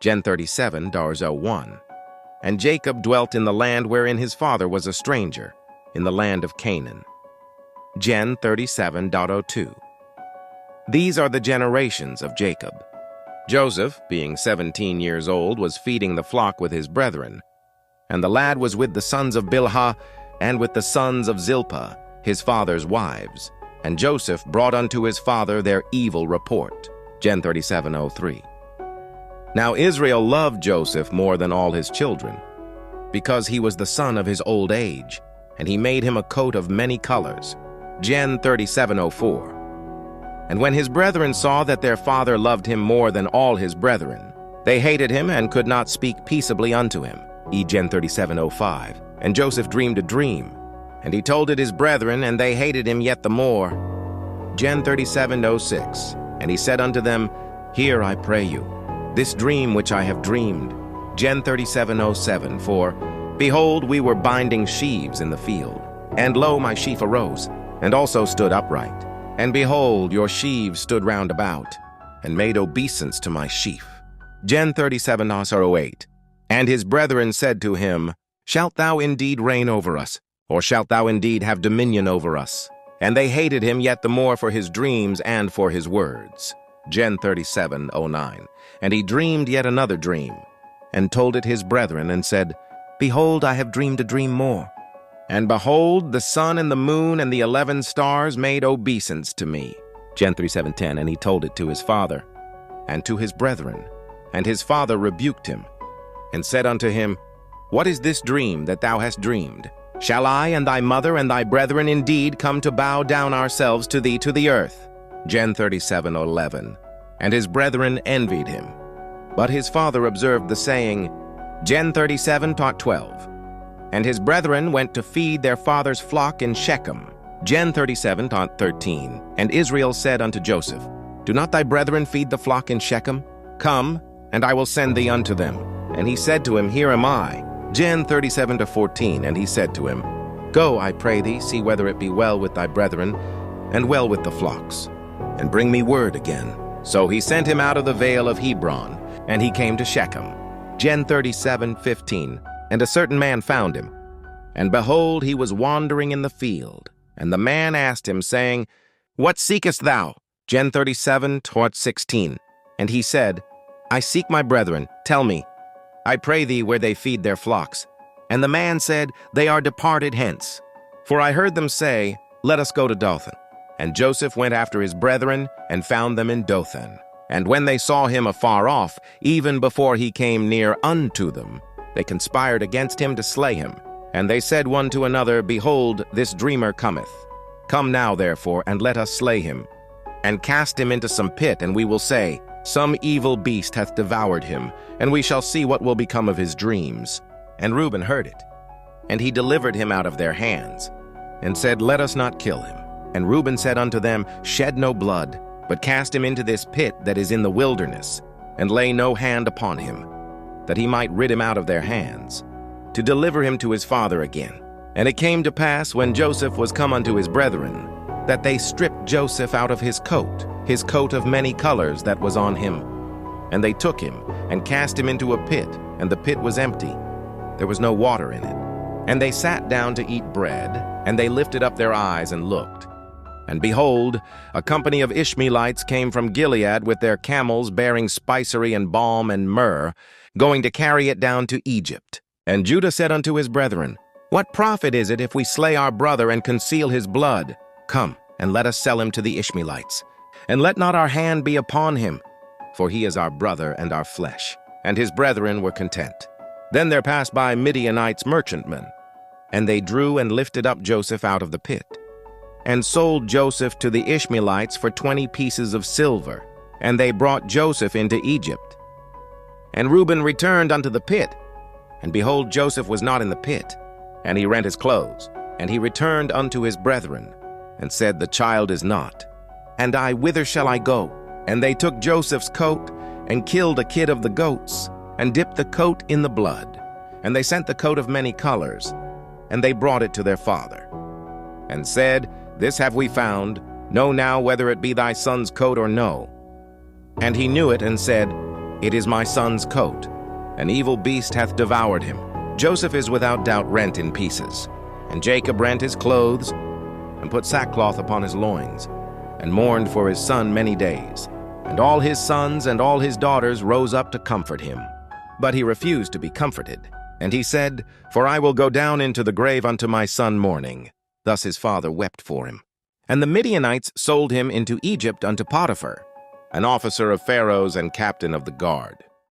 Gen 37, Darzo 1. And Jacob dwelt in the land wherein his father was a stranger, in the land of Canaan. Gen 37.02. These are the generations of Jacob. Joseph, being 17 years old, was feeding the flock with his brethren. And the lad was with the sons of Bilhah, and with the sons of Zilpah, his father's wives. And Joseph brought unto his father their evil report. Gen 37.03. Now Israel loved Joseph more than all his children, because he was the son of his old age, and he made him a coat of many colors. Gen 37.04. And when his brethren saw that their father loved him more than all his brethren, they hated him and could not speak peaceably unto him. Gen 37.05. And Joseph dreamed a dream, and he told it his brethren, and they hated him yet the more. Gen 37.06. And he said unto them, Hear, I pray you, this dream which I have dreamed. Gen 37.07. For, behold, we were binding sheaves in the field, and lo, my sheaf arose, and also stood upright. And behold, your sheaves stood round about, and made obeisance to my sheaf. Gen 37.08. And his brethren said to him, Shalt thou indeed reign over us, or shalt thou indeed have dominion over us? And they hated him yet the more for his dreams and for his words. Gen 37.09. And he dreamed yet another dream, and told it his brethren, and said, Behold, I have dreamed a dream more. And behold, the sun and the moon and the 11 stars made obeisance to me. Gen 37.10. And he told it to his father, and to his brethren. And his father rebuked him, and said unto him, What is this dream that thou hast dreamed? Shall I and thy mother and thy brethren indeed come to bow down ourselves to thee to the earth? Gen 37.11. And his brethren envied him. But his father observed the saying. Gen 37.12. And his brethren went to feed their father's flock in Shechem. Gen 37.13. And Israel said unto Joseph, Do not thy brethren feed the flock in Shechem? Come, and I will send thee unto them. And he said to him, Here am I. Gen 37.14. And he said to him, Go, I pray thee, see whether it be well with thy brethren, and well with the flocks, and bring me word again. So he sent him out of the vale of Hebron, and he came to Shechem. Gen 37.15. And a certain man found him. And behold, he was wandering in the field. And the man asked him, saying, What seekest thou? Gen 37.16. And he said, I seek my brethren. Tell me, I pray thee, where they feed their flocks. And the man said, They are departed hence. For I heard them say, Let us go to Dothan. And Joseph went after his brethren, and found them in Dothan. And when they saw him afar off, even before he came near unto them, they conspired against him to slay him. And they said one to another, Behold, this dreamer cometh. Come now, therefore, and let us slay him, and cast him into some pit, and we will say, Some evil beast hath devoured him, and we shall see what will become of his dreams. And Reuben heard it. And he delivered him out of their hands, and said, Let us not kill him. And Reuben said unto them, Shed no blood, but cast him into this pit that is in the wilderness, and lay no hand upon him, that he might rid him out of their hands, to deliver him to his father again. And it came to pass, when Joseph was come unto his brethren, that they stripped Joseph out of his coat of many colors that was on him. And they took him, and cast him into a pit, and the pit was empty. There was no water in it. And they sat down to eat bread, and they lifted up their eyes and looked. And behold, a company of Ishmaelites came from Gilead with their camels bearing spicery and balm and myrrh, going to carry it down to Egypt. And Judah said unto his brethren, What profit is it if we slay our brother and conceal his blood? Come, and let us sell him to the Ishmaelites. And let not our hand be upon him, for he is our brother and our flesh. And his brethren were content. Then there passed by Midianites merchantmen, and they drew and lifted up Joseph out of the pit, and sold Joseph to the Ishmaelites for 20 pieces of silver. And they brought Joseph into Egypt. And Reuben returned unto the pit, and behold, Joseph was not in the pit. And he rent his clothes, and he returned unto his brethren, and said, The child is not. And I, whither shall I go? And they took Joseph's coat, and killed a kid of the goats, and dipped the coat in the blood. And they sent the coat of many colors, and they brought it to their father, and said, This have we found. Know now whether it be thy son's coat or no. And he knew it, and said, "It is my son's coat. An evil beast hath devoured him." Joseph is without doubt rent in pieces. And Jacob rent his clothes, and put sackcloth upon his loins, and mourned for his son many days. And all his sons and all his daughters rose up to comfort him. But he refused to be comforted. And he said, "For I will go down into the grave unto my son mourning." Thus his father wept for him. And the Midianites sold him into Egypt unto Potiphar, an officer of Pharaoh's and captain of the guard.